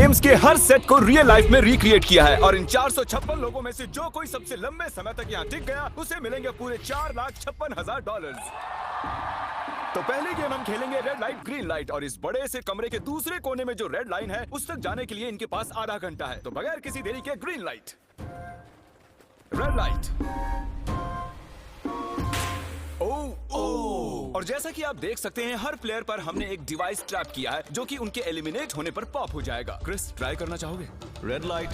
Games के हर set को real life में रिक्रिएट किया है और इन 456 लोगों में से जो कोई सबसे लंबे समय तक यहाँ टिक गया उसे मिलेंगे पूरे $4,56,000। तो पहली गेम हम खेलेंगे रेड लाइट ग्रीन लाइट और इस बड़े से कमरे के दूसरे कोने में जो रेड लाइन है उस तक जाने के लिए इनके पास आधा घंटा है। तो बगैर किसी देरी के ग्रीन लाइट, रेड लाइट। और जैसा कि आप देख सकते हैं हर प्लेयर पर हमने एक डिवाइस ट्रैप किया है जो कि उनके एलिमिनेट होने पर पॉप हो जाएगा। क्रिस, ट्राई करना चाहोगे? Red light.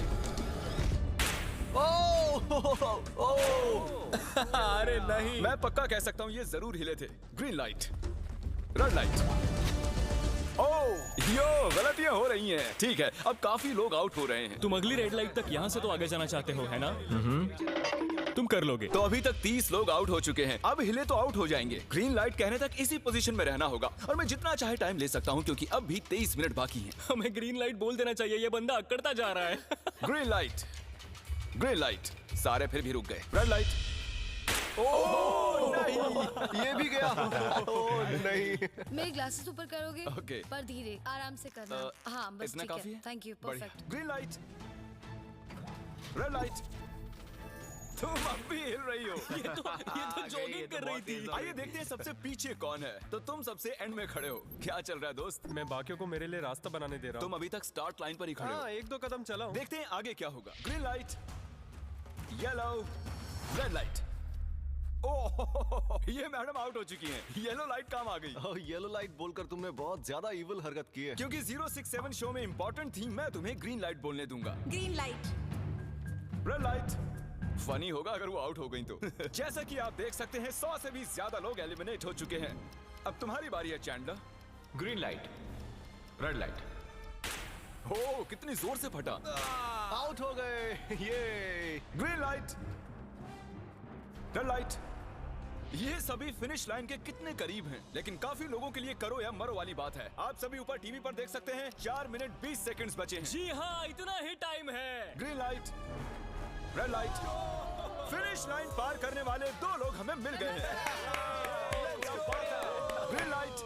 अरे नहीं, मैं पक्का कह सकता हूँ ये जरूर हिले थे। Green light, red light. Yo, गलतियां हो रही हैं। ठीक है, अब काफी लोग आउट हो रहे हैं। तुम अगली रेड लाइट तक यहाँ से तो आगे जाना चाहते हो, है ना? तुम कर लोगे। तो अभी तक 30 लोग आउट हो चुके हैं। अब हिले तो आउट हो जाएंगे। ग्रीन लाइट कहने तक इसी पोजीशन में रहना होगा और मैं जितना चाहे टाइम ले सकता हूँ क्योंकि अब भी 23 मिनट बाकी हैं। हमें ग्रीन लाइट बोल देना चाहिए, ये बंदा अकड़ता जा रहा है। Green light, green light. सारे फिर भी रुक गए। Red light. नहीं, ये भी गया। नहीं। मेरे ग्लासेस ऊपर करोगे? Okay. पर धीरे, आराम से करना। हाँ, बस इतना ठीक काफी है। है? Thank you, perfect. Green light, red light. तुम अब भी हिल रही हो। ये तो जॉगिंग कर रही थी। आइए देखते हैं सबसे पीछे कौन है। तो तुम सबसे एंड में खड़े हो। क्या चल रहा है दोस्त? मैं बाकियों को मेरे लिए रास्ता बनाने दे रहा तुम हूँ। अभी तक स्टार्ट लाइन पर ही खड़े हो। हाँ, एक दो कदम चला हूँ। देखते हैं आगे क्या होगा। Green light, yellow, red light. Oh, ये मैडम आउट हो चुकी हैं। येलो लाइट काम आ गई। येलो लाइट बोलकर तुमने बहुत ज्यादा इविल हरकत की है। क्योंकि 067 शो में इंपॉर्टेंट थी, मैं तुम्हें ग्रीन लाइट बोलने दूंगा। Green light. Red light. Funny होगा अगर वो आउट हो गई तो। जैसा कि आप देख सकते हैं 100 से भी ज्यादा लोग एलिमिनेट हो चुके हैं। अब तुम्हारी बारी है Chandler. Green light, red light. हो, कितनी जोर से फटा। आउट हो गए। ये ग्रीन लाइट, रेड लाइट। ये सभी फिनिश लाइन के कितने करीब हैं, लेकिन काफी लोगों के लिए करो या मरो वाली बात है। आप सभी ऊपर टीवी पर देख सकते हैं 4 मिनट 20 सेकंड्स बचे हैं। जी हाँ, इतना ही टाइम है। Green light, red light. Finish line पार करने वाले 2 लोग हमें मिल गए हैं। Green light,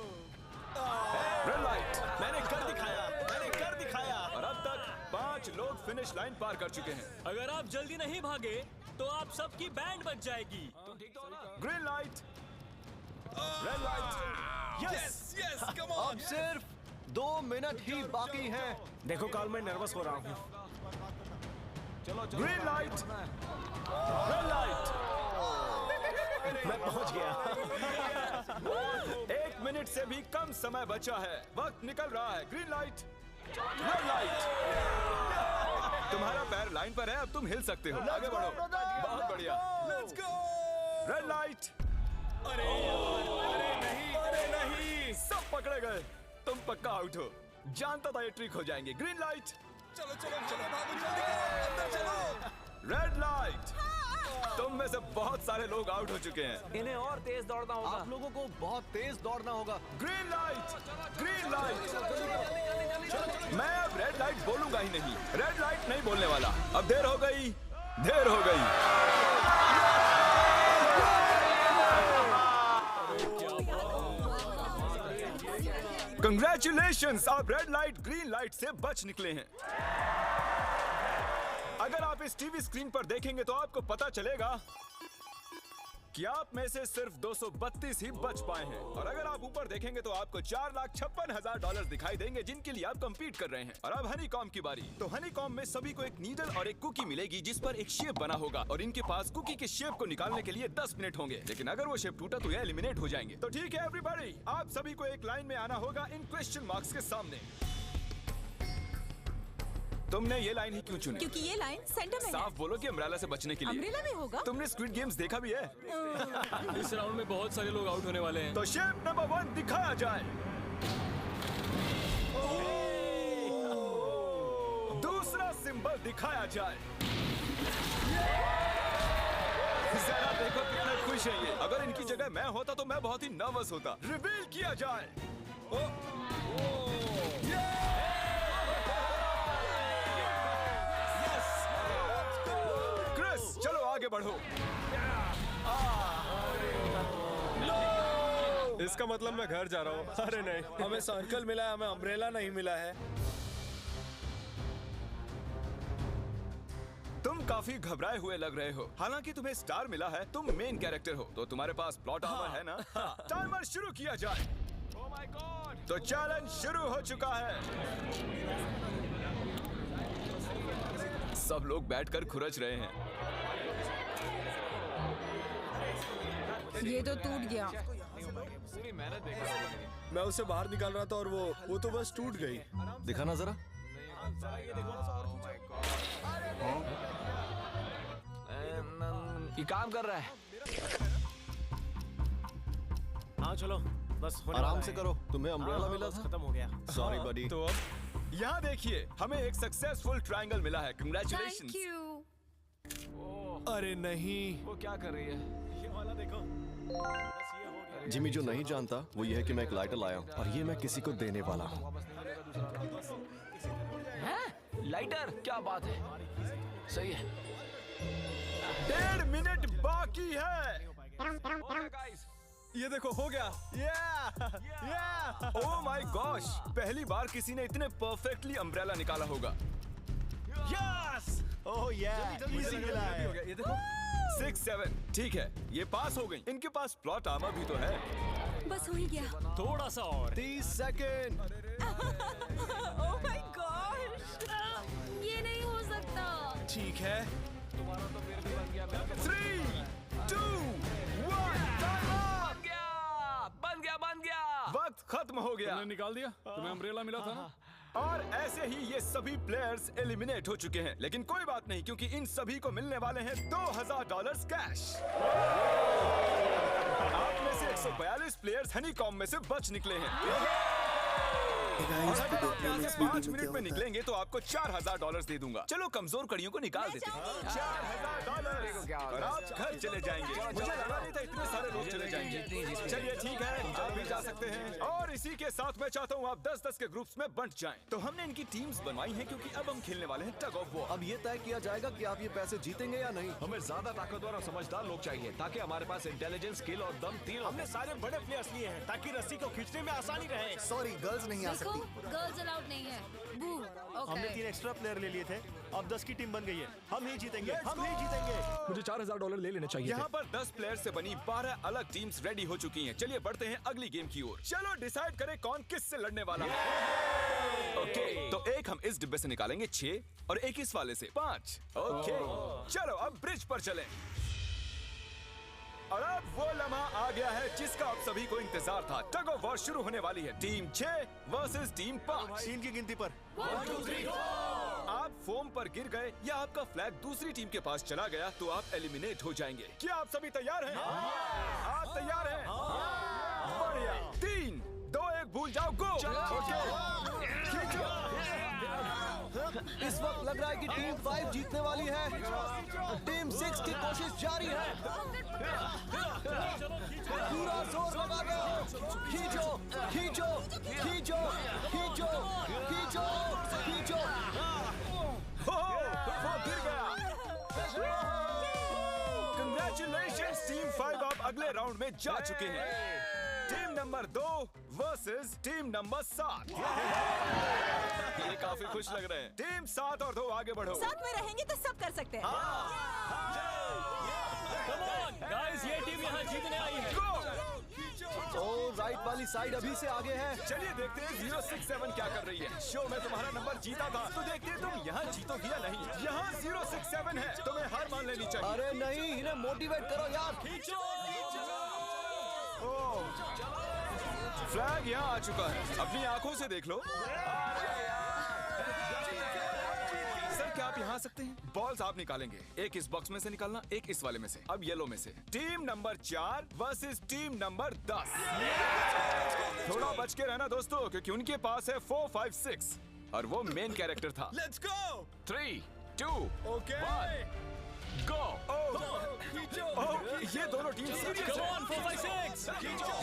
red light. मैंने कर दिखाया, मैंने कर दिखाया। और अब तक 5 लोग फिनिश लाइन पार कर चुके हैं। अगर आप जल्दी नहीं भागे तो आप सबकी बैंड बच जाएगी। Green light, red light. Yes, yes, come on. अब सिर्फ 2 मिनट ही बाकी हैं। देखो काल, मैं नर्वस हो रहा हूँ। Green light, red light. मैं पहुंच गया। 1 मिनट से भी कम समय बचा है। वक्त निकल रहा है। Green light, red light. तुम्हारा पैर लाइन पर है, अब तुम हिल सकते हो। आगे बढ़ो। बहुत बढ़िया। Let's go. Red light. अरे नहीं, अरे नहीं। सब पकड़े गए। तुम पक्का आउट हो। जानता था ये ट्रिक हो जाएंगे। Green light. चलो चलो चलो, भागो जल्दी करो, अंदर चलो। Red light. तुम में से बहुत सारे लोग आउट हो चुके हैं। इन्हें और तेज दौड़ना होगा। आप लोगों को बहुत तेज दौड़ना होगा। Green light, green light. मैं अब रेड लाइट बोलूंगा ही नहीं। रेड लाइट नहीं बोलने वाला। अब देर हो गई, देर हो गई। कंग्रेचुलेशंस, आप रेड लाइट ग्रीन लाइट से बच निकले हैं। अगर आप इस टीवी स्क्रीन पर देखेंगे तो आपको पता चलेगा कि आप में से सिर्फ 232 ही बच पाए हैं। और अगर आप ऊपर देखेंगे तो आपको $4,56,000 दिखाई देंगे जिनके लिए आप कंपीट कर रहे हैं। और अब हनी कॉम की बारी। तो हनी कॉम में सभी को एक नीडल और एक कुकी मिलेगी जिस पर एक शेप बना होगा और इनके पास कुकी के शेप को निकालने के लिए 10 मिनट होंगे। लेकिन अगर वो शेप टूटा तो ये एलिमिनेट हो जाएंगे। तो ठीक है एवरीबॉडी, आप सभी को एक लाइन में आना होगा इन क्वेश्चन मार्क्स के सामने। तुमने ये लाइन ही क्यों चुनी? क्योंकि ये लाइन सेंटर में साफ बोलो कि अम्ब्रेला से बचने के लिए। अम्ब्रेला में होगा। तुमने स्क्विड गेम्स देखा भी है? इस राउंड में बहुत सारे लोग आउट होने वाले हैं। तो शेप नंबर 1 दिखाया जाए। दूसरा सिंबल दिखाया जाए। जरा देखो कितने खुश हैं ये। अगर इनकी जगह मैं होता तो मैं बहुत ही नर्वस होता। रिवील किया जाए। क्रिस, चलो आगे बढ़ो। इसका मतलब मैं घर जा रहा हूँ। अरे नहीं, हमें सर्कल मिला है, हमें अम्ब्रेला नहीं मिला है। तुम काफी घबराए हुए लग रहे हो। हालांकि तुम्हें स्टार मिला है, तुम मेन कैरेक्टर हो, तो तुम्हारे पास प्लॉट आर्मर है ना? टाइमर शुरू किया जाए। Oh my God. तो चैलेंज शुरू हो चुका है। सब लोग बैठकर खुरच रहे हैं। ये तो टूट गया। पूरी मेहनत देखो। मैं उसे बाहर निकाल रहा था और वो तो बस टूट गई। दिखाना जरा। ये काम कर रहा है। हाँ चलो, बस होने आराम वाला से है। करो। तुम्हें अम्ब्रेला मिला बस था? खत्म हो गया। सॉरी बडी। तो अब यहाँ देखिए, हमें एक सक्सेसफुल ट्रायंगल मिला है। कंग्रेचुलेशन। Thank you. अरे नहीं, वो क्या कर रही है? ये वाला देखो। बस ये हो गया। जिमी जो नहीं जानता वो ये है कि मैं एक लाइटर लाया हूँ और ये मैं किसी को देने वाला हूँ। लाइटर? क्या बात है, सही है। 1.5 मिनट बाकी है। ये देखो, हो गया। ओह माय गॉश, पहली बार किसी ने इतने परफेक्टली अम्ब्रेला निकाला होगा। यस! ओह इजी मिला है। ये देखो। 6, 7, ठीक है, ये पास हो गई। इनके पास प्लॉट आर्मर भी तो है। बस हो ही गया। थोड़ा सा और। 30 सेकेंड। Oh my God. ये नहीं हो सकता। ठीक है। तुम्हारा तो फिर भी बन गया। 3, 2, 1, टाइम अप। बन गया। वक्त खत्म हो गया। निकाल दिया? तुम्हें अम्ब्रेला मिला था ना? और ऐसे ही ये सभी प्लेयर्स एलिमिनेट हो चुके हैं। लेकिन कोई बात नहीं, क्योंकि इन सभी को मिलने वाले हैं $2000 कैश। आप में से 142 प्लेयर्स हनीकॉम्ब में से बच निकले हैं। और अगर आप यहाँ से 5 मिनट में निकलेंगे तो आपको $4000 दे दूंगा। चलो कमजोर कड़ियों को निकाल देते हैं। $4000 और आप घर चले जाएंगे। मुझे लगा नहीं था इतने सारे लोग चले जाएंगे। चलिए ठीक है, आप भी जा सकते हैं। और इसी के साथ मैं चाहता हूँ आप 10-10 के ग्रुप्स में बंट जाएं। तो हमने इनकी टीम्स बनवाई हैं क्योंकि अब हम खेलने वाले हैं टग ऑफ वॉर। अब ये तय किया जाएगा कि आप ये पैसे जीतेंगे या नहीं। हमें ज्यादा ताकतवर और समझदार लोग चाहिए ताकि हमारे पास इंटेलिजेंस, स्किल और दम तीनों। हमने सारे बड़े प्लेयर्स लिए हैं ताकि रस्सी को खींचने में आसानी रहे। सॉरी, गर्ल्स नहीं आ देखो, गर्ल्स अलाउड नहीं है। बू। हमने 3 एक्स्ट्रा प्लेयर ले लिए थे। अब 10 की टीम बन गई है। हम ही जीतेंगे, हम ही जीतेंगे। मुझे $4000 ले लेने चाहिए यहाँ पर 10 प्लेयर से बनी 12 अलग टीम्स रेडी हो चुकी हैं। चलिए बढ़ते हैं अगली गेम की ओर। चलो डिसाइड करें कौन किस से लड़ने वाला है। ओके, तो एक हम इस डिब्बे से निकालेंगे 6 और एक इस वाले से 5। ओके, चलो अब ब्रिज पर चलें। और अब वो लम्हा आ गया है जिसका आप सभी को इंतजार था। टग ऑफ वॉर शुरू होने वाली है। Team 6 versus team 5। 3 की गिनती पर। 1, 2, 3, आप फोम पर गिर गए या आपका फ्लैग दूसरी टीम के पास चला गया तो आप एलिमिनेट हो जाएंगे। क्या आप सभी तैयार हैं? आप तैयार हैं? बढ़िया। 3, 2, 1 भूल जाओ, गो। ओके, खींचो। इस वक्त लग रहा है कि टीम 5 जीतने वाली है। टीम 6 की कोशिश जारी है। पूरा जोर लगा दो। खींचो, खींचो, खींचो, खींचो, खींचो, खींचो। वो गिर गया। कंग्रेचुलेशंस टीम 5, आप अगले राउंड में जा चुके हैं। Team number 2 versus team number 7। ये काफी खुश लग रहे हैं। टीम 7 और 2 आगे बढ़ो। साथ में रहेंगे तो सब कर सकते हैं। कम ऑन गाइस, ये टीम यहाँ जीतने आई है। ओ, राइट वाली साइड अभी से आगे है। चलिए देखते हैं 067 क्या कर रही है। शो में तुम्हारा नंबर जीता था तो देखते हैं तुम यहाँ जीतोगी या नहीं। यहाँ 067 है, तुम्हें हार मान लेनी चाहिए। अरे नहीं, इन्हें मोटिवेट करो यार। फ्लैग यहाँ आ चुका है, अपनी आंखों से देख लो। सर क्या आप यहाँ आ सकते हैं? बॉल्स आप निकालेंगे। एक इस बॉक्स में से निकालना, एक इस वाले में से। अब येलो में से। Team number 4 versus team number 10। थोड़ा बच के रहना दोस्तों, क्योंकि उनके पास है 4, 5, 6 और वो मेन कैरेक्टर था। Let's go. 3, 2, ओके। 1 गो। ये दोनों टीम सीरियस कम है। ऑन 4, 5, 6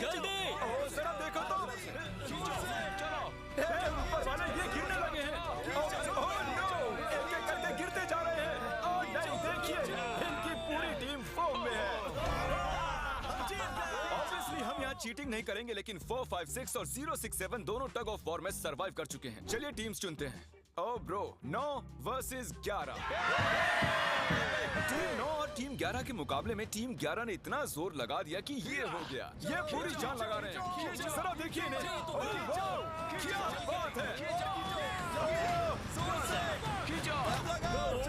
जल्दी। जरा देखो तो। चलो, ऊपर वाले ये गिरने लगे हैं। ओह नो, एक-एक करके गिरते जा रहे हैं। ओह नहीं, देखिए इनकी पूरी टीम फोम में है। ऑब्वियसली हम यहाँ चीटिंग नहीं करेंगे, लेकिन 4, 5, 6 और 067 दोनों टग ऑफ वॉर में सरवाइव कर चुके हैं। चलिए टीम्स चुनते हैं। ओ ब्रो, 9 वर्सेस 11। टीम 9 और टीम 11 के मुकाबले में टीम 11 ने इतना जोर लगा दिया कि ये हो गया। ये पूरी जान लगा रहे हैं। जरा देखिए इन्हें। वाह, क्या बात है।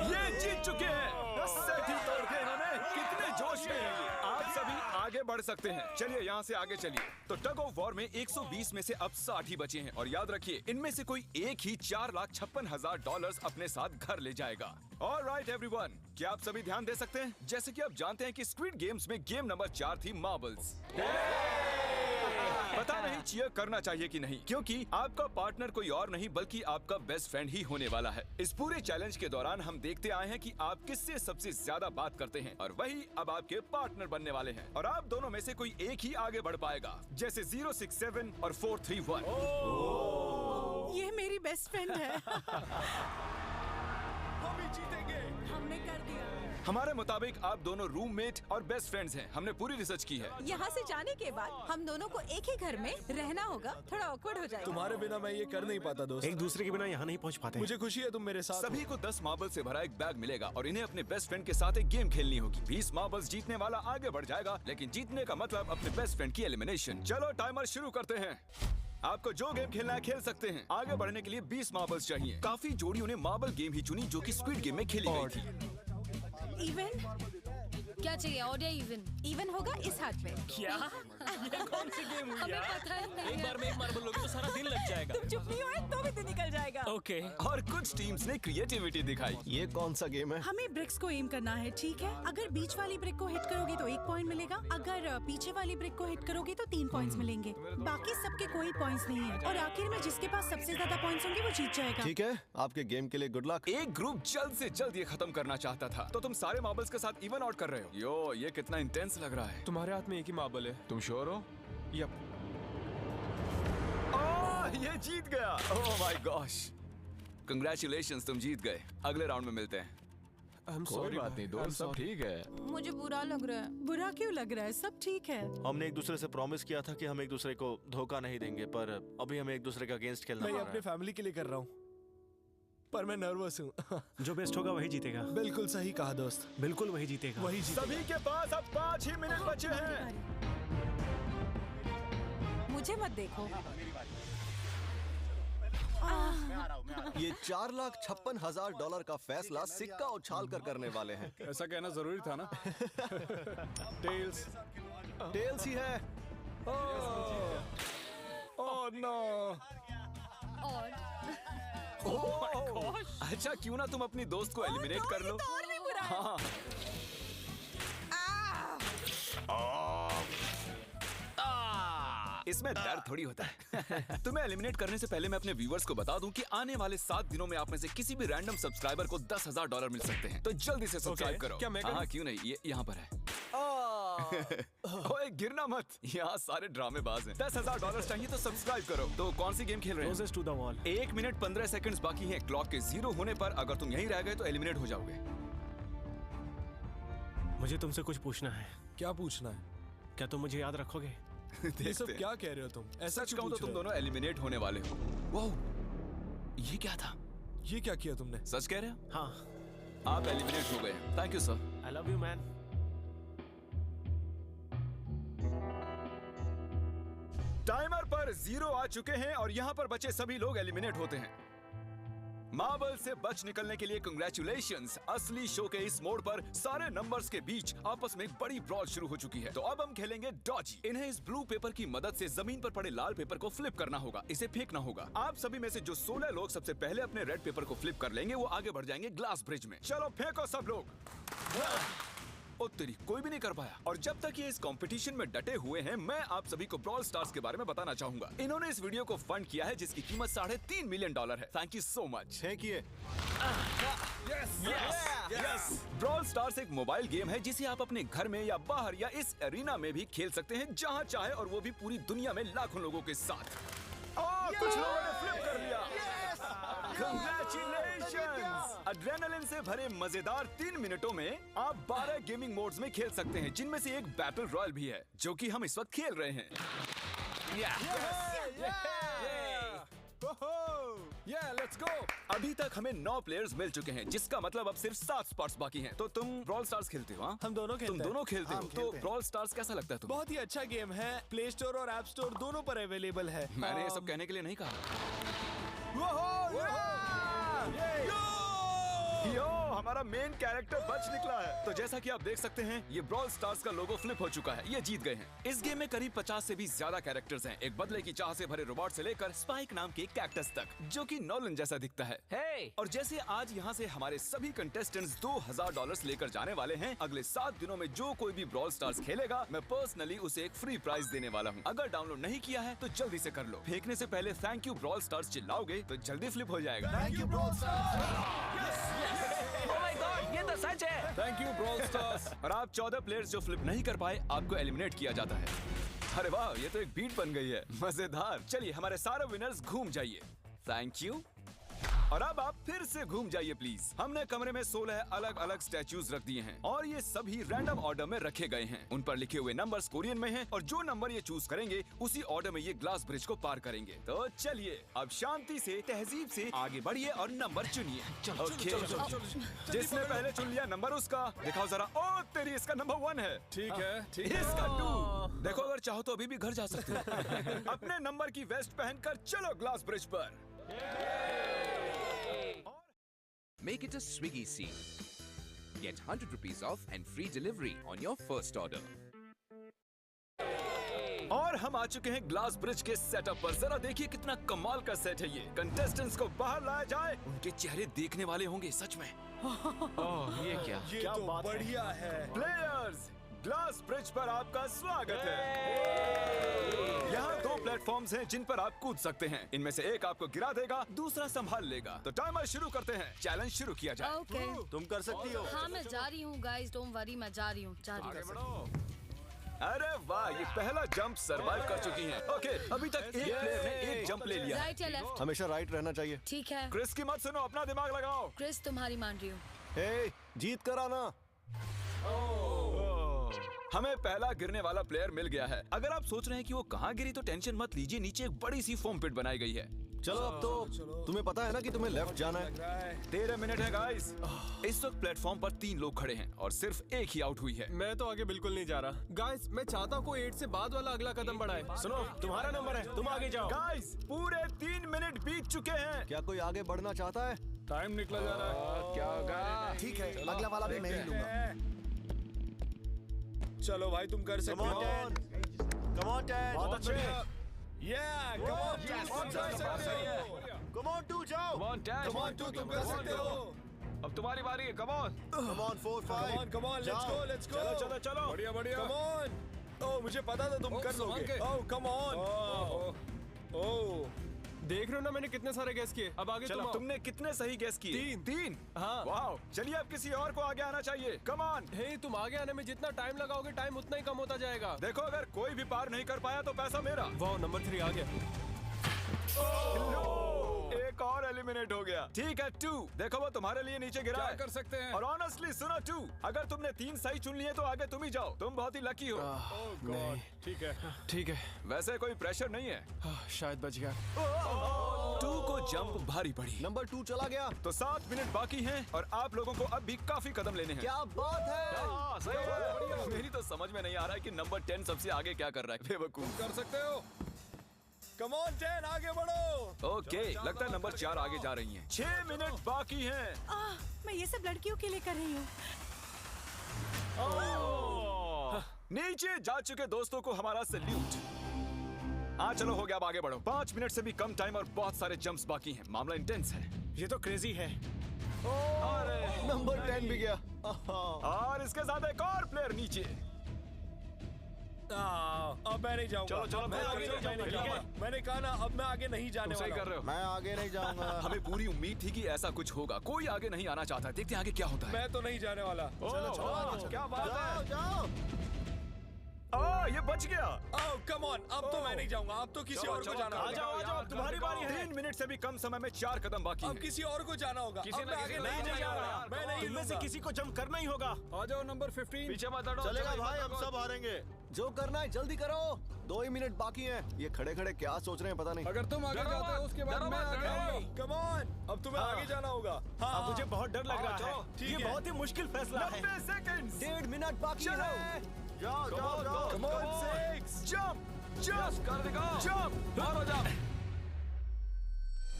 ये जीत चुके हैं। सेट ही तोड़ के इन्होंने। कितने जोश में हैं ये। आप सभी आगे बढ़ सकते हैं। चलिए यहाँ से आगे चलिए। तो टग ऑफ वॉर में 120 में से अब 60 ही बचे हैं और याद रखिए इनमें से कोई एक ही $4,56,000 अपने साथ घर ले जाएगा। ऑलराइट एवरीवन, क्या आप सभी ध्यान दे सकते हैं? जैसे कि आप जानते हैं कि स्क्विड गेम्स में गेम नंबर 4 थी मार्बल्स। पता नहीं चीयर करना चाहिए कि नहीं, क्योंकि आपका पार्टनर कोई और नहीं बल्कि आपका बेस्ट फ्रेंड ही होने वाला है। इस पूरे चैलेंज के दौरान हम देखते आए हैं कि आप किससे सबसे ज्यादा बात करते हैं और वही अब आपके पार्टनर बनने वाले हैं और आप दोनों में से कोई एक ही आगे बढ़ पाएगा, जैसे 067 और 431। ये मेरी बेस्ट फ्रेंड है। हम ही जीतेंगे। हमने कर दिया। हमारे मुताबिक आप दोनों रूममेट और बेस्ट फ्रेंड्स हैं। हमने पूरी रिसर्च की है। यहाँ से जाने के बाद हम दोनों को एक ही घर में रहना होगा। थोड़ा ऑकवर्ड हो जाएगा। तुम्हारे बिना मैं ये कर नहीं पाता दोस्त। एक दूसरे के बिना यहाँ नहीं पहुँच पाते। मुझे खुशी है तुम मेरे साथ हो। सभी को 10 मार्बल से भरा एक बैग मिलेगा और इन्हें अपने बेस्ट फ्रेंड के साथ एक गेम खेलनी होगी। 20 मार्बल्स जीतने वाला आगे बढ़ जाएगा, लेकिन जीतने का मतलब अपने बेस्ट फ्रेंड की एलिमिनेशन। चलो टाइमर शुरू करते हैं। आपको जो गेम खेलना है खेल सकते हैं। आगे बढ़ने के लिए 20 मार्बल्स चाहिए। काफी जोड़ियों ने मार्बल गेम ही चुनी जो कि स्क्विड गेम में खेली गई थी। इवन क्या चाहिए, ऑड या इवन? इवन होगा इस हाथ में। क्या? ये कौन सी गेम हुई हमें यार? पता ही नहीं एक है। बार में एक मार्बल लोगे तो सारा दिन लग जाएगा। तुम चुप नहीं हुए तो भी दिन निकल जाएगा। ओके। और कुछ टीम्स ने क्रिएटिविटी दिखाई। ये कौन सा गेम है? हमें ब्रिक्स को एम करना है, ठीक है? अगर बीच वाली ब्रिक को हिट करोगे तो 1 पॉइंट मिलेगा। अगर पीछे वाली ब्रिक को हिट करोगे तो 3 पॉइंट्स मिलेंगे। बाकी सबके कोई पॉइंट्स नहीं है और आखिर में जिसके पास सबसे ज्यादा पॉइंट्स होंगे वो जीत जाएगा। ठीक है, आपके गेम के लिए गुड लक। एक ग्रुप जल्द से जल्द ये खत्म करना चाहता था, तो तुम सारे मार्बल्स के साथ इवन आउट कर रहे हो। यो, ये कितना इंटेंस लग रहा है। तुम्हारे हाथ में एक ही मार्बल है। तुम श्योर हो? यप। ये जीत गया। ओह माय गॉश, कंग्रेचुलेशंस, तुम जीत गए। अगले राउंड में मिलते हैं। कोई बात नहीं दोस्त, सब ठीक है। मुझे बुरा लग रहा है। बुरा क्यों लग रहा है? सब ठीक है। हमने एक दूसरे से प्रॉमिस किया था कि हम एक दूसरे को धोखा नहीं देंगे, पर अभी हमें एक दूसरे का अगेंस्ट खेलना मैं पड़ ये रहा अपने है। फैमिली के लिए कर रहा हूँ, पर मैं नर्वस हूँ। जो बेस्ट होगा वही जीतेगा। बिल्कुल सही कहा दोस्त, बिल्कुल वही जीतेगा। वही जीतेगा। सभी के पास अब 5 ही मिनट बचे हैं। मुझे मत देखो। ये $4,56,000 का फैसला सिक्का उछाल कर करने वाले हैं। ऐसा कहना जरूरी था ना। टेल्स। टेल्स ही है। Oh no. ऑड। अच्छा, क्यों ना तुम अपनी दोस्त को एलिमिनेट कर लो। और भी बुरा है। हाँ। इसमें दर्द थोड़ी होता है। तुम्हें एलिमिनेट करने से पहले मैं अपने व्यूवर्स को बता दूं कि आने वाले 7 दिनों में आप में से किसी भी रैंडम सब्सक्राइबर को $10,000 मिल सकते हैं। तो जल्दी से सब्सक्राइब करो। क्या मैं करूं? हाँ, क्यों नहीं, ये यहाँ पर है। ओए, गिरना मत, यहाँ सारे ड्रामेबाज हैं। $10,000 चाहिए तो सब्सक्राइब करो। तो कौन सी गेम खेल रहे हैं? Closest to the wall। 1 minute 15 seconds बाकी हैं। क्लॉक के 0 होने पर अगर तुम यहीं रह गए तो एलिमिनेट हो जाओगे। मुझे तुमसे कुछ पूछना है। क्या पूछना है? क्या तुम मुझे याद रखोगे? ये सब देखते हैं। क्या कह रहे हो तुम? ऐसा सच क्यों कहूं तो पूछ तुम रहे हो? दोनों एलिमिनेट होने वाले हो। वाओ, ये क्या था? ये क्या किया तुमने? सच कह रहे हो? हाँ। आप एलिमिनेट हो गए। Thank you sir. I love you man. Timer पर 0 आ चुके हैं और यहाँ पर बचे सभी लोग एलिमिनेट होते हैं। मार्बल से बच निकलने के लिए कंग्रेचुलेशंस। असली शो के इस मोड़ पर सारे नंबर्स के बीच आपस में एक बड़ी ब्रॉल शुरू हो चुकी है। तो अब हम खेलेंगे डॉजी। इन्हें इस ब्लू पेपर की मदद से जमीन पर पड़े लाल पेपर को फ्लिप करना होगा। इसे फेंकना होगा। आप सभी में से जो 16 लोग सबसे पहले अपने रेड पेपर को फ्लिप कर लेंगे वो आगे बढ़ जाएंगे ग्लास ब्रिज में। चलो फेंको सब लोग। ओ तेरी, कोई भी नहीं कर पाया। और जब तक ये इस कंपटीशन में डटे हुए हैं, मैं आप सभी को ब्रॉल स्टार्स के बारे में बताना चाहूंगा। इन्होंने इस वीडियो को फंड किया है जिसकी कीमत $3.5 मिलियन है। Thank you so much. Thank you. Brawl stars एक मोबाइल गेम है जिसे आप अपने घर में या बाहर या इस एरिना में भी खेल सकते हैं जहां चाहे, और वो भी पूरी दुनिया में लाखों लोगों के साथ। कुछ लोगों ने फ्लिप कर लिया। Congratulations! एड्रेनलिन से भरे मजेदार 3 मिनटों में आप 12 गेमिंग मोड्स में खेल सकते हैं, जिनमें से एक बैटल रॉयल भी है जो कि हम इस वक्त खेल रहे हैं। Yeah, let's let's go. अभी तक हमें 9 प्लेयर्स मिल चुके हैं, जिसका मतलब अब सिर्फ 7 स्पॉट्स बाकी हैं। तो तुम ब्रॉल स्टार्स खेलते हो? हाँ, हम दोनों खेलते तुम हैं। दोनों खेलते हो? हम तो खेलते हैं। ब्रॉल स्टार्स कैसा लगता है तुम्हें? बहुत ही अच्छा गेम है, प्ले स्टोर और ऐप स्टोर दोनों पर अवेलेबल है। मैंने ये सब कहने के लिए नहीं कहा। यो, हमारा मेन कैरेक्टर बच निकला है। तो जैसा कि आप देख सकते हैं, ये ब्रॉल स्टार्स का लोगो फ्लिप हो चुका है। ये जीत गए हैं। इस गेम में करीब 50 से भी ज्यादा कैरेक्टर्स हैं, एक बदले की चाह से भरे रोबोट से लेकर स्पाइक नाम के कैक्टस तक, जो कि नॉलन जैसा दिखता है। Hey! और जैसे आज यहाँ से हमारे सभी कंटेस्टेंट्स $2000 लेकर जाने वाले हैं, अगले 7 दिनों में जो कोई भी ब्रॉल स्टार्स खेलेगा, मैं पर्सनली उसे एक फ्री प्राइज देने वाला हूँ। अगर डाउनलोड नहीं किया है तो जल्दी से कर लो। फेंकने से पहले थैंक यू ब्रॉल स्टार्स चिल्लाओगे तो जल्दी फ्लिप हो जाएगा। Thank you bro Oh my God, ये तो सच है। Thank you brawl stars. और आप 14 प्लेयर्स जो फ्लिप नहीं कर पाए, आपको एलिमिनेट किया जाता है। अरे वाह, ये तो एक बीट बन गई है, मजेदार। चलिए हमारे सारे विनर्स घूम जाइए। Thank you. और अब आप फिर से घूम जाइए प्लीज। हमने कमरे में 16 अलग अलग स्टैच्यूज रख दिए हैं और ये सभी रैंडम ऑर्डर में रखे गए हैं। उन पर लिखे हुए नंबर्स कोरियन में हैं और जो नंबर ये चूज करेंगे उसी ऑर्डर में ये ग्लास ब्रिज को पार करेंगे। तो चलिए अब शांति से, तहजीब से आगे बढ़िए और नंबर चुनिए। ओके, जिसने पहले चुन लिया नंबर उसका। दिखाओ जरा। ओ तेरी, इसका नंबर 1 है। ठीक है, ठीक इसका 2। देखो, अगर चाहो तो अभी भी घर जा सकते हो। अपने नंबर की वेस्ट पहनकर चलो ग्लास ब्रिज पर। Make it a Swiggy scene. Get 100 rupees off and free delivery on your first order. और हम आ चुके हैं ग्लास ब्रिज के सेटअप पर। जरा देखिए कितना कमाल का सेट है ये। कंटेस्टेंट्स को बाहर लाया जाए, उनके चेहरे देखने वाले होंगे सच में। ये क्या? ये तो बढ़िया है। प्लेयर्स, ग्लास ब्रिज पर आपका स्वागत है। यहाँ 2 प्लेटफॉर्म्स हैं जिन पर आप कूद सकते हैं। इनमें से एक आपको गिरा देगा, दूसरा संभाल लेगा। तो टाइमर शुरू करते हैं। चैलेंज शुरू किया जाए। ओके। तुम कर सकती हो। हाँ, मैं जा रही हूँ गाइस, डोंट वरी, मैं जा रही हूँ, जा रही हूँ। अरे वाह, ये पहला जंप सरवाइव कर चुकी हैं। ओके, अभी तक एक प्लेयर ने एक जंप ले लिया। राइट या लेफ्ट? हमेशा राइट रहना चाहिए। ठीक है। क्रिस की मत सुनो, अपना दिमाग लगाओ। क्रिस, तुम्हारी मान रही हूँ। हे, जीत कर आना। हमें पहला गिरने वाला प्लेयर मिल गया है। अगर आप सोच रहे हैं कि वो कहाँ गिरी तो टेंशन मत लीजिए, नीचे एक बड़ी सी फोम पिट बनाई गई है। चलो अब तो तुम्हें पता है ना कि तुम्हें लेफ्ट जाना है। 13 मिनट है गाइस। इस वक्त प्लेटफॉर्म पर 3 लोग खड़े हैं और सिर्फ एक ही आउट हुई है। मैं तो आगे बिल्कुल नहीं जा रहा। गाइस, मैं चाहता हूँ कोई 8 से बाद वाला अगला कदम बढ़ाए। सुनो, तुम्हारा नंबर है, तुम आगे जाओ। गाइस, पूरे 3 मिनट बीत चुके हैं। क्या कोई आगे बढ़ना चाहता है? टाइम निकला जा रहा है। क्या होगा? ठीक है, अगला वाला भी मैं ही लूंगा। चलो भाई, तुम कर सकते हो। Come on, Ted. बहुत अच्छे। Yeah, come on, Ted. तुम कर सकते हो। Come on, 2 जाओ। Come on, Dad. Come on, 2 तुम कर सकते हो। अब तुम्हारी बारी है। Come on. Come on 4 5 Come on, let's go, let's go. चलो चलो चलो। बढ़िया बढ़िया। Come on. Oh, मुझे पता था तुम कर लोगे। Oh, come on. Oh. देख रहे हो ना मैंने कितने सारे गैस किए। अब आगे चलो, तुम आओ। तुमने कितने सही गेस किए? 3। हाँ। वाओ, चलिए अब किसी और को आगे आना चाहिए। Come on. हे, तुम आगे आने में जितना टाइम लगाओगे, टाइम उतना ही कम होता जाएगा। देखो, अगर कोई भी पार नहीं कर पाया तो पैसा मेरा। वाह, नंबर 3 आ गया। एक और एलिमिनेट हो गया। ठीक है 2, देखो वो तुम्हारे लिए नीचे गिरा क्या है। कर सकते हैं? और ऑनेस्टली सुनो 2, अगर तुमने 3 सही चुन लिए तो आगे तुम ही जाओ। तुम बहुत ही लकी हो। नहीं, ठीक है। ठीक है। वैसे कोई प्रेशर नहीं है। शायद बच गया। 2 को जंप भारी पड़ी। नंबर 2 चला गया। तो 7 मिनट बाकी हैं और आप लोगों को अब भी काफी कदम लेने हैं। क्या बात है। हाँ, सही बात है। मेरी तो समझ में नहीं आ रहा है कि नंबर 10 सबसे आगे क्या कर रहा है। बेवकूफ। कर सकते हो। Come on, Ted, आगे बढ़ो। ओके, लगता है नंबर 4 आगे जा रही हैं। 6 मिनट बाकी हैं। मैं ये सब लड़कियों के लिए कर रही हूँ। नीचे जा चुके दोस्तों को हमारा सैल्यूट। चलो हो गया, अब आगे बढ़ो। 5 मिनट से भी कम टाइम और बहुत सारे जंप्स बाकी हैं। मामला इंटेंस है। ये तो क्रेजी है। नंबर 10 भी गया। और इसके साथ एक और प्लेयर नीचे। अब मैं नहीं जाऊंगा। चलो, चलो, मैं आगे नहीं जाऊंगा। ठीक है? मैंने कहा ना, अब मैं आगे नहीं जाने सही वाला। कर रहे हो। मैं आगे नहीं जाऊंगा। हमें पूरी उम्मीद थी कि ऐसा कुछ होगा। कोई आगे नहीं आना चाहता। देखते हैं आगे क्या होता है। मैं तो नहीं जाने वाला। चलो, क्या बात है। जाओ। ये बच गया। ओह कम ऑन, अब तो मैं नहीं जाऊंगा, अब तो किसी और को जाना होगा। आ जाओ, तुम्हारी बारी है। 3 मिनट से भी कम समय में 4 कदम बाकी अब हैं। किसी और को जाना होगा। किसी अब ना मैं किसी आगे को नहीं जाना जा होगा। रहा, मैं नहीं इनमें से लूंगा। किसी को जंप करना ही होगा। आ जाओ नंबर 15। पीछे मत हटो। चलेगा भाई, हम सब हारेंगे। जो करना है जल्दी करो, 2 ही मिनट बाकी हैं। ये खड़े खड़े क्या सोच रहे हैं पता नहीं। अगर तुम आगे डरो जाते हो मत, उसके बाद डरो मैं मत, आगे डरो आऊंगा। कम ऑन, अब तुम्हें आगे जाना होगा। अब मुझे बहुत डर लग रहा चलो, है। ठीक ये है। बहुत ही मुश्किल फैसला है। 90 सेकंड्स। 1.5 मिनट बाकी चलो। है। जाओ जाओ जाओ। Come on, 6 जंप जंप कर दिखाओ। जंप। मारो जंप।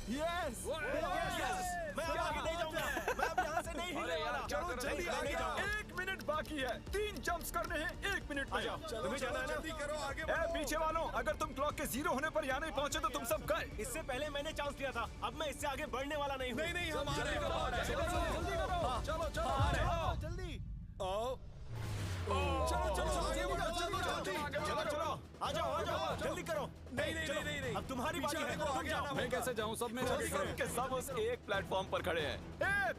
यस मैं अब आगे नहीं जाऊंगा। मैं अब यहाँ से नहीं हिलने अरे यार, वाला। क्या चलो कर रहे जल्दी हो? आगे जाओ। 1 मिनट बाकी है। 3 जंप्स करने हैं 1 मिनट में। तुम्हें जाना है ना? जल्दी करो, आगे ए बढ़ो। पीछे वालों, अगर तुम क्लॉक के 0 होने पर यहाँ नहीं पहुंचे तो तुम सब गए। इससे पहले मैंने चांस लिया था। अब मैं इससे आगे बढ़ने वाला नहीं हूँ। नहीं नहीं, हम आ रहे हैं। जल्दी करो। चलो चलो, आ रहे हैं। जल्दी। चलो चलो, आगे बढ़ो, जल्दी जल्दी। चलो चलो आ जाओ जल्दी करो। नहीं नहीं नहीं नहीं, अब तुम्हारी बारी है। पीछे तुम जाओ। मैं कैसे जाऊँ? सब मेरे आगे सब के सब उस एक प्लेटफॉर्म पर खड़े हैं।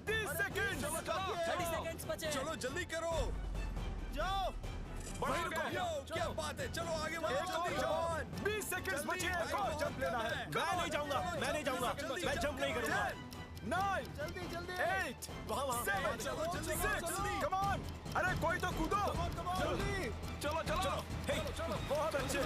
30 सेकंड। 30 सेकंड्स बचे हैं। चलो जल्दी करो। जाओ। बढ़ो, यो, क्या बात है, चलो आगे बढ़ो, जल्दी जवान। 20 सेकंड बचे हैं। एक और जंप लेना है। मैं नहीं जाऊंगा। मैं नहीं जाऊंगा। मैं जंप नहीं करूंगा। 9 जल्दी जल्दी 8 वहाँ 7 चलो, जल्दी, 6 जल्दी। Come on. अरे कोई तो कूदो। जल्दी। चलो चलो बहुत अच्छे।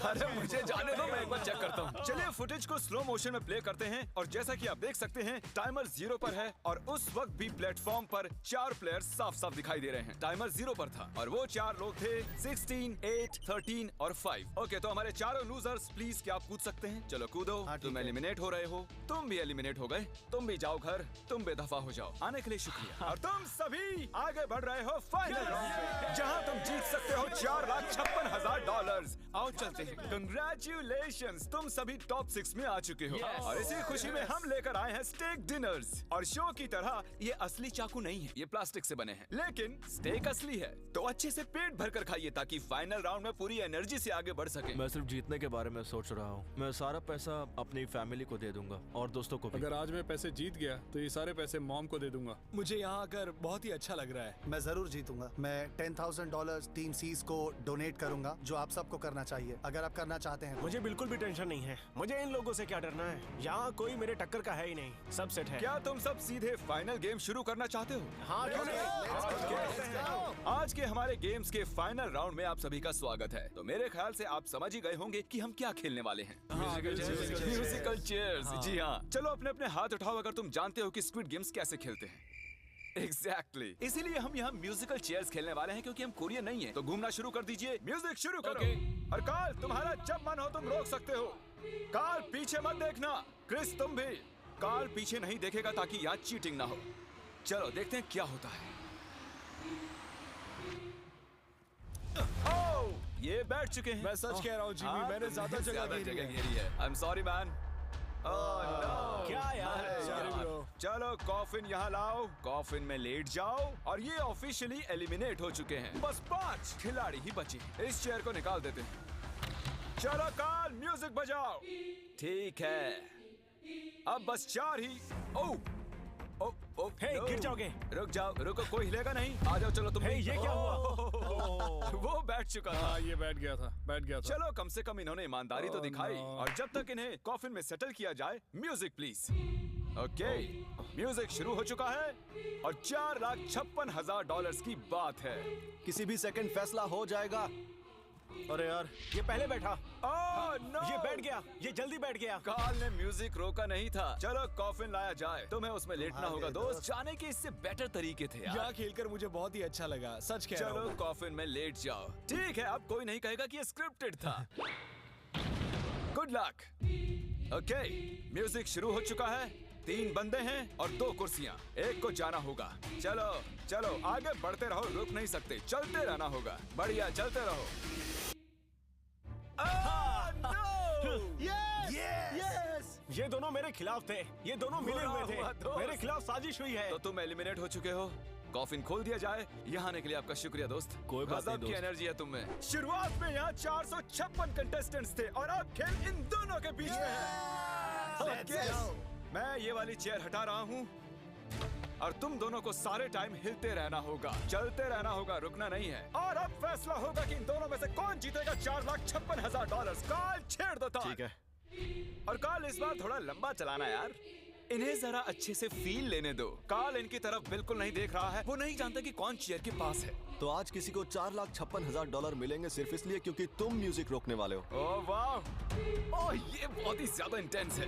अरे मुझे जाने दो, मैं एक बार चेक करता हूँ। चलिए फुटेज को स्लो मोशन में प्ले करते हैं और जैसा कि आप देख सकते हैं टाइमर 0 पर है और उस वक्त भी प्लेटफॉर्म पर 4 प्लेयर्स साफ साफ दिखाई दे रहे हैं। टाइमर 0 पर था और वो 4 लोग थे 16, 8, 13 और 5। ओके, तो हमारे चारों लूजर्स प्लीज क्या आप कूद सकते हैं? चलो कूदो। तुम एलिमिनेट हो रहे हो, तुम भी एलिमिनेट हो गए। तुम भी जाओ घर, तुम बेदफा हो जाओ। आने के लिए शुक्रिया। और तुम सभी आगे बढ़ रहे हो फाइनल राउंड में, जहां तुम जीत सकते हो $4,56,000। आओ चलते हैं। कंग्रेचुलेशंस, तुम सभी टॉप 6 में आ चुके हो। और इसी खुशी में हम लेकर आए हैं स्टेक डिनर्स। और शो की तरह ये असली चाकू नहीं है, ये प्लास्टिक से बने हैं, लेकिन स्टेक असली है। तो अच्छे से पेट भरकर खाइए ताकि फाइनल राउंड में पूरी एनर्जी से आगे बढ़ सके। मैं सिर्फ जीतने के बारे में सोच रहा हूँ। मैं सारा पैसा अपनी फैमिली को दे दूंगा और दोस्तों को भी। अगर आज मैं पैसे जीत गया तो ये सारे पैसे मॉम को दे दूंगा। मुझे यहाँ आकर बहुत ही अच्छा लग रहा है। मैं जरूर जीतूंगा। मैं $10,000 टीम सीज को डोनेट करूंगा, जो आप सबको करना चाहिए अगर आप करना चाहते हैं। मुझे बिल्कुल भी टेंशन नहीं है। मुझे इन लोगों से क्या डरना है। यहाँ कोई मेरे टक्कर का है ही नहीं। सब सेट है। क्या तुम सब सीधे फाइनल गेम शुरू करना चाहते हो? हाँ क्यों नहीं? आज के हमारे गेम्स के फाइनल राउंड में आप सभी का स्वागत है। तो मेरे ख्याल से आप समझ ही गए होंगे कि हम क्या खेलने वाले हैं। Musical chairs. जी हाँ, चलो अपने अपने हाथ उठाओ अगर तुम जानते हो कि स्क्विड गेम्स कैसे खेलते हैं। Exactly. इसीलिए हम यहाँ म्यूजिकल चेयर्स खेलने वाले हैं क्योंकि हम कोरियन नहीं हैं। तो घूमना शुरू कर दीजिए, म्यूजिक शुरू करो। और कार्ल, तुम्हारा जब मन हो तुम रोक सकते हो। कार्ल पीछे मत देखना। क्रिस तुम भी। कार्ल पीछे नहीं देखेगा ताकि यहाँ चीटिंग ना हो। चलो देखते हैं क्या होता है। ओह, ये बैठ चुके हैं। मैं सच कह रहा हूँ जिमी, हाँ, मैंने ज्यादा जगह घेरी है। I am sorry man. क्या यार? चलो कॉफिन यहाँ लाओ, कॉफिन में लेट जाओ और ये ऑफिशियली एलिमिनेट हो चुके हैं। बस 5 खिलाड़ी ही बचे हैं। इस चेयर को निकाल देते हैं। चलो कार्ल, म्यूजिक बजाओ। ठीक है, अब बस 4 ही। ओह ओह ओह, हे, गिर जाओगे। रुक जाओ, रुको, कोई हिलेगा नहीं। आ जाओ, चलो तुम। हे, ये क्या हुआ? वो बैठ चुका था। हाँ, ये बैठ गया था। चलो कम से कम इन्होंने ईमानदारी तो दिखाई। और जब तक इन्हें कॉफिन में सेटल किया जाए, म्यूजिक प्लीज। ओके, म्यूजिक शुरू हो चुका है और $4,56,000 की बात है। किसी भी सेकंड फैसला हो जाएगा। अरे यार, ये पहले बैठा। नो, ये बैठ गया। ये जल्दी बैठ गया। कार्ल ने म्यूजिक रोका नहीं था। चलो कॉफिन लाया जाए। तुम्हें उसमें लेटना होगा दोस्त। जाने के इससे बेटर तरीके थे यार। यहाँ खेलकर मुझे बहुत ही अच्छा लगा, सच कह रहा चलो हूँ। कॉफिन में लेट जाओ। ठीक है, अब कोई नहीं कहेगा कि ये स्क्रिप्टेड था। Good luck. ओके, म्यूजिक शुरू हो चुका है। 3 बंदे हैं और 2 कुर्सियां। एक को जाना होगा। चलो चलो आगे बढ़ते रहो, रुक नहीं सकते, चलते रहना होगा। बढ़िया, चलते रहो। यस! ये दोनों मेरे खिलाफ थे। ये दोनों मिले हुए थे। मेरे खिलाफ साजिश हुई है। तो तुम एलिमिनेट हो चुके हो। कॉफिन खोल दिया जाए। यहाँ आने के लिए आपका शुक्रिया दोस्त। कोई बात नहीं गजब की दोस्त। एनर्जी है तुम में। शुरुआत में यहाँ 456 कंटेस्टेंट्स थे और अब खेल इन दोनों के बीच में है। Okay, मैं ये वाली चेयर हटा रहा हूँ और तुम दोनों को सारे टाइम हिलते रहना होगा, चलते रहना होगा, रुकना नहीं है। और अब फैसला होगा कि इन दोनों में से कौन जीतेगा $4,56,000। कार्ल छेड़ दो तार। ठीक है। और कार्ल इस बार थोड़ा लंबा चलाना यार, इन्हें जरा अच्छे से फील लेने दो। कार्ल इनकी तरफ बिल्कुल नहीं देख रहा है, वो नहीं जानता कि कौन चेयर के पास है। तो आज किसी को $4,56,000 मिलेंगे सिर्फ इसलिए क्योंकि तुम म्यूजिक रोकने वाले हो। ओह वाह, ओह ये बहुत ही ज्यादा इंटेंस है।